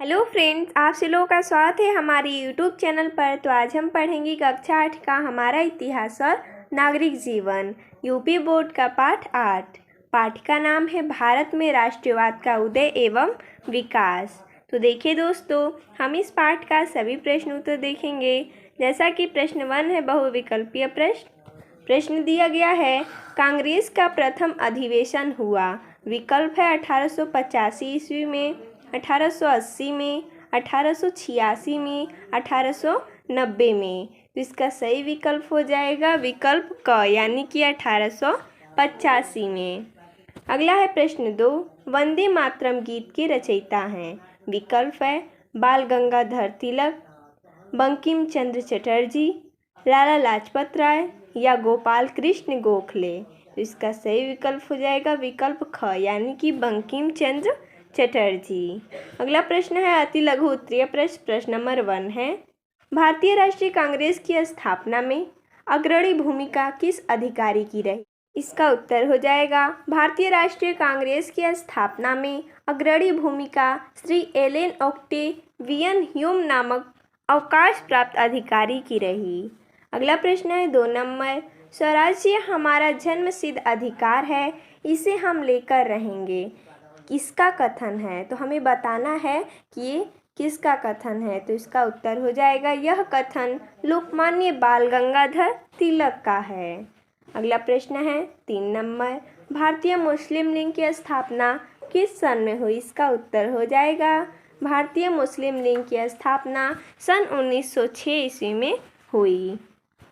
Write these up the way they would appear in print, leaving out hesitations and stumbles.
Hello friends, आप सभी लोगों का स्वागत है हमारे यूट्यूब चैनल पर। तो आज हम पढ़ेंगे कक्षा 8 का हमारा इतिहास और नागरिक जीवन, यूपी बोर्ड का पाठ 8। पाठ का नाम है भारत में राष्ट्रवाद का उदय एवं विकास। तो देखिए दोस्तों, हम इस पाठ का सभी प्रश्न उत्तर देखेंगे। जैसा कि प्रश्न 1 है बहुविकल्पीय प्रश्न दिया गया है, कांग्रेस का प्रथम अधिवेशन हुआ। विकल्प है 1885 ईस्वी में, 1880 में, 1886 में, 1890 में। तो इसका सही विकल्प हो जाएगा विकल्प क, यानी कि 1885 में। अगला है प्रश्न 2, वंदे मातरम गीत के रचयिता हैं। विकल्प है बाल गंगाधर तिलक, बंकिम चंद्र चटर्जी, लाला लाजपत राय या गोपाल कृष्ण गोखले। तो इसका सही विकल्प हो जाएगा विकल्प ख, यानी कि बंकिम चंद्र चटर्जी। अगला प्रश्न है अति लघु उत्तरीय प्रश्न नंबर 1 है, भारतीय राष्ट्रीय कांग्रेस की स्थापना में अग्रणी भूमिका किस अधिकारी की रही। इसका उत्तर हो जाएगा भारतीय राष्ट्रीय कांग्रेस की स्थापना में अग्रणी भूमिका श्री एलेन ऑक्टेवियन ह्यूम नामक अवकाश प्राप्त अधिकारी की रही। अगला प्रश्न है 2 नंबर, स्वराज्य हमारा जन्मसिद्ध अधिकार है, इसे हम लेकर रहेंगे। किसका कथन है? तो हमें बताना है कि ये किसका कथन है। तो इसका उत्तर हो जाएगा यह कथन लोकमान्य बाल गंगाधर तिलक का है। अगला प्रश्न है 3 नंबर, भारतीय मुस्लिम लीग की स्थापना किस सन में हुई। इसका उत्तर हो जाएगा भारतीय मुस्लिम लीग की स्थापना सन 1906 ईस्वी में हुई।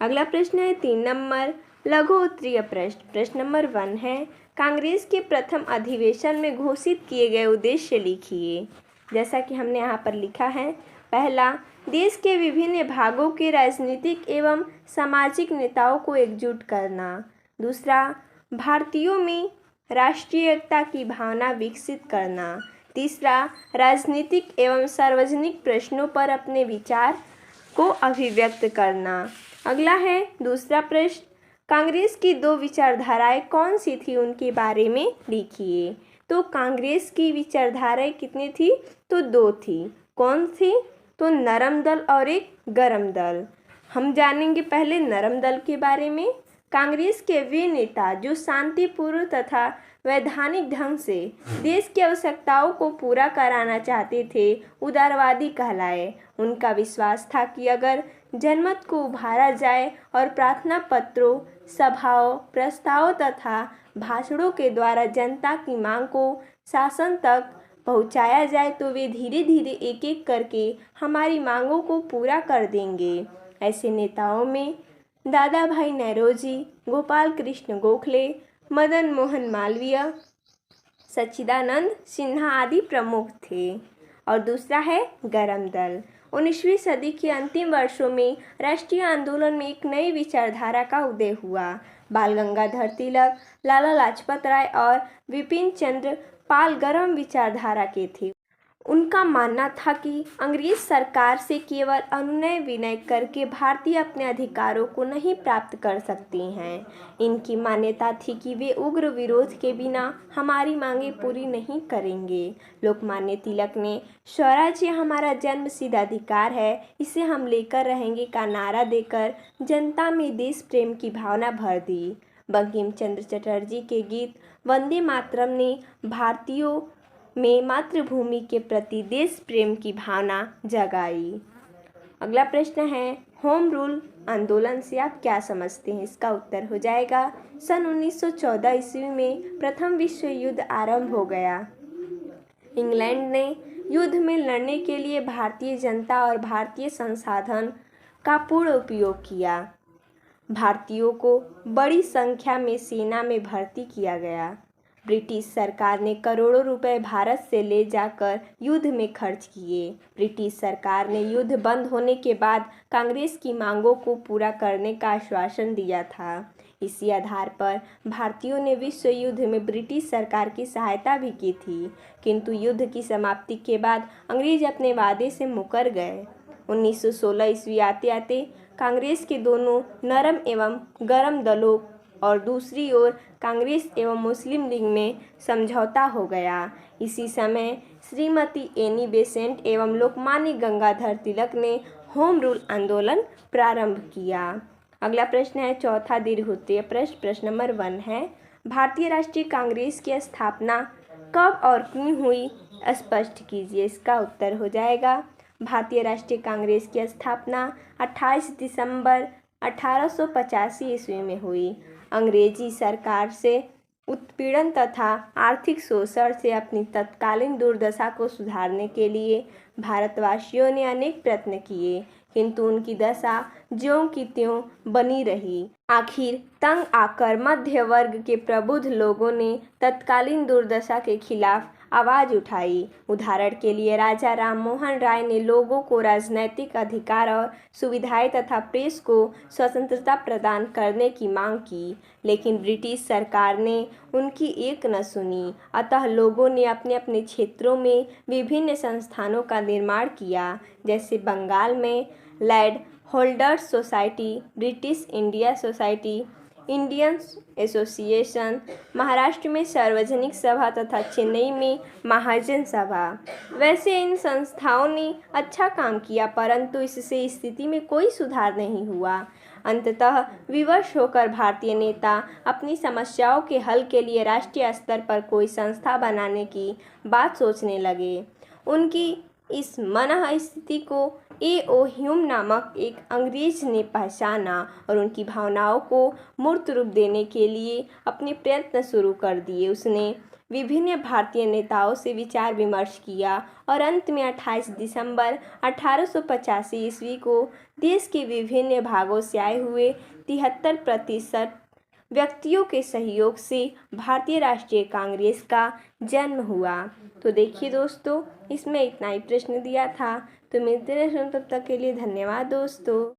अगला प्रश्न है 3 नंबर, लघु उत्तरीय प्रश्न नंबर 1 है, कांग्रेस के प्रथम अधिवेशन में घोषित किए गए उद्देश्य लिखिए। जैसा कि हमने यहाँ पर लिखा है, पहला, देश के विभिन्न भागों के राजनीतिक एवं सामाजिक नेताओं को एकजुट करना। दूसरा, भारतीयों में राष्ट्रीय एकता की भावना विकसित करना। तीसरा, राजनीतिक एवं सार्वजनिक प्रश्नों पर अपने विचार को अभिव्यक्त करना। अगला है दूसरा प्रश्न, कांग्रेस की 2 विचारधाराएं कौन सी थी, उनके बारे में लिखिए। तो कांग्रेस की विचारधाराएं कितनी थी? तो 2 थी। कौन थी? तो नरम दल और एक गरम दल। हम जानेंगे पहले नरम दल के बारे में। कांग्रेस के वे नेता जो शांतिपूर्ण तथा वैधानिक ढंग से देश की आवश्यकताओं को पूरा कराना चाहते थे, उदारवादी कहलाए। उनका विश्वास था कि अगर जनमत को उभारा जाए और प्रार्थना पत्रों, सभाओं, प्रस्तावों तथा भाषणों के द्वारा जनता की मांग को शासन तक पहुंचाया जाए तो वे धीरे धीरे एक एक करके हमारी मांगों को पूरा कर देंगे। ऐसे नेताओं में दादा भाई नौरोजी, गोपाल कृष्ण गोखले, मदन मोहन मालवीय, सच्चिदानंद सिन्हा आदि प्रमुख थे। और दूसरा है गरम दल। 19वीं सदी के अंतिम वर्षों में राष्ट्रीय आंदोलन में एक नई विचारधारा का उदय हुआ। बाल गंगाधर तिलक, लाला लाजपत राय और विपिन चंद्र पाल गरम विचारधारा के थे। उनका मानना था कि अंग्रेज सरकार से केवल अनुनय विनय करके भारतीय अपने अधिकारों को नहीं प्राप्त कर सकती हैं। इनकी मान्यता थी कि वे उग्र विरोध के बिना हमारी मांगें पूरी नहीं करेंगे। लोकमान्य तिलक ने स्वराज्य हमारा जन्मसिद्ध अधिकार है, इसे हम लेकर रहेंगे का नारा देकर जनता में देश प्रेम की भावना भर दी। बंकिम चंद्र चटर्जी के गीत वंदे मातरम ने भारतीयों में मातृभूमि के प्रति देश प्रेम की भावना जगाई। अगला प्रश्न है, होम रूल आंदोलन से आप क्या समझते हैं। इसका उत्तर हो जाएगा सन 1914 ईस्वी में प्रथम विश्व युद्ध आरंभ हो गया। इंग्लैंड ने युद्ध में लड़ने के लिए भारतीय जनता और भारतीय संसाधन का पूर्ण उपयोग किया। भारतीयों को बड़ी संख्या में सेना में भर्ती किया गया। ब्रिटिश सरकार ने करोड़ों रुपए भारत से ले जाकर युद्ध में खर्च किए। ब्रिटिश सरकार ने युद्ध बंद होने के बाद कांग्रेस की मांगों को पूरा करने का आश्वासन दिया था। इसी आधार पर भारतीयों ने विश्व युद्ध में ब्रिटिश सरकार की सहायता भी की थी, किंतु युद्ध की समाप्ति के बाद अंग्रेज अपने वादे से मुकर गए। 1916 ईस्वी आते आते कांग्रेस के दोनों नरम एवं गरम दलों और दूसरी ओर कांग्रेस एवं मुस्लिम लीग में समझौता हो गया। इसी समय श्रीमती एनी बेसेंट एवं लोकमान्य गंगाधर तिलक ने होम रूल आंदोलन प्रारंभ किया। अगला प्रश्न है चौथा दीर्घोत्तरीय प्रश्न, प्रश्न नंबर 1 है, भारतीय राष्ट्रीय कांग्रेस की स्थापना कब और क्यों हुई, स्पष्ट कीजिए। इसका उत्तर हो जाएगा भारतीय राष्ट्रीय कांग्रेस की स्थापना 28 दिसंबर 1885 ईस्वी में हुई। अंग्रेजी सरकार से उत्पीड़न तथा आर्थिक शोषण से अपनी तत्कालीन दुर्दशा को सुधारने के लिए भारतवासियों ने अनेक प्रयत्न किए, किंतु उनकी दशा ज्यों की त्यों बनी रही। आखिर तंग आकर मध्य वर्ग के प्रबुद्ध लोगों ने तत्कालीन दुर्दशा के खिलाफ आवाज उठाई। उदाहरण के लिए राजा राम मोहन राय ने लोगों को राजनैतिक अधिकार और सुविधाएं तथा प्रेस को स्वतंत्रता प्रदान करने की मांग की, लेकिन ब्रिटिश सरकार ने उनकी एक न सुनी। अतः लोगों ने अपने अपने क्षेत्रों में विभिन्न संस्थानों का निर्माण किया, जैसे बंगाल में land holders society, British India society, Indian association, Maharashtra में सार्वजनिक सभा तथा चेन्नई में महाजन सभा। वैसे इन संस्थाओं ने अच्छा काम किया, परंतु इससे स्थिति में कोई सुधार नहीं हुआ। अंततः विवश होकर भारतीय नेता अपनी समस्याओं के हल के लिए राष्ट्रीय स्तर पर कोई संस्था बनाने की बात सोचने लगे। उनकी इस मनःस्थिति को ए.ओ. ह्यूम नामक एक अंग्रेज ने पहचाना और उनकी भावनाओं को मूर्त रूप देने के लिए अपने प्रयत्न शुरू कर दिए। उसने विभिन्न भारतीय नेताओं से विचार विमर्श किया और अंत में 28 दिसंबर 1885 ईस्वी को देश के विभिन्न भागों से आए हुए 73% व्यक्तियों के सहयोग से भारतीय राष्ट्रीय कांग्रेस का जन्म हुआ। तो देखिए दोस्तों, इसमें इतना ही प्रश्न दिया था। तो मिलते हैं, तब तक के लिए धन्यवाद दोस्तों।